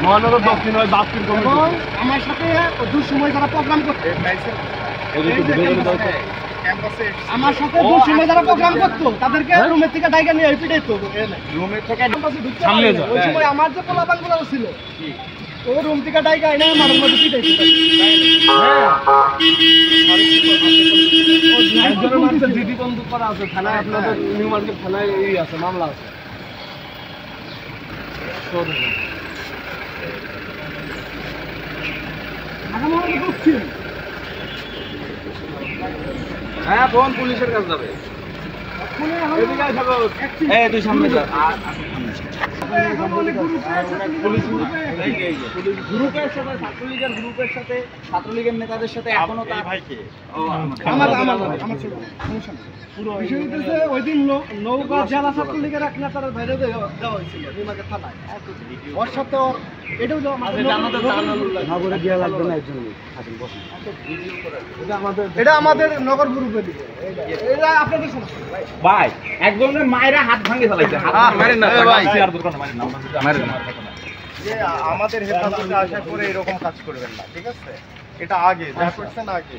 মহানগর দক্ষিণ হয় বাপ্তির কমিটি। আমার সাথে দুঃসময় যারা প্রোগ্রাম করতো, আমার সাথে দুঃসময় যারা প্রোগ্রাম করতো তাদেরকে রুমের থেকে ডাইকা নিয়ে পিটাইতো। রুমের থেকে সামনে ওই সময় আমার যে পোলাপানগুলো ছিল ও রুম থেকে ডাইকা এনে আমার মধ্যে পিটাইতো। একজনের মাঝে জিডি বন্দুক করা আছে থানায়, আপনাদের নিউ মার্কেট থানায় এই আছে, মামলা আছে। হ্যাঁ ফোন পুলিশের কাছে যাবে। তুই সামনে যা। গ্রুপের সাথে ছাত্রলীগের গ্রুপের সাথে ছাত্রলীগের নেতাদের সাথে এখনো তার ওই দিন নৌকা জেলা ছাত্রলীগের এক নেতার বাইরে দেওয়া হয়েছিল নিমাকে থানায়। ওর সাথে এটাও এটা আমাদের নগর গ্রুপে দিবে। এটা আপনাদের সমস্যা ভাই একজনের মায়েরা হাত ভাঙে ফেলাইছে। যে আমাদের হেফাজতে আসার পরে এরকম কাজ করবেন না, ঠিক আছে? এটা আগে যা করছেন আগে।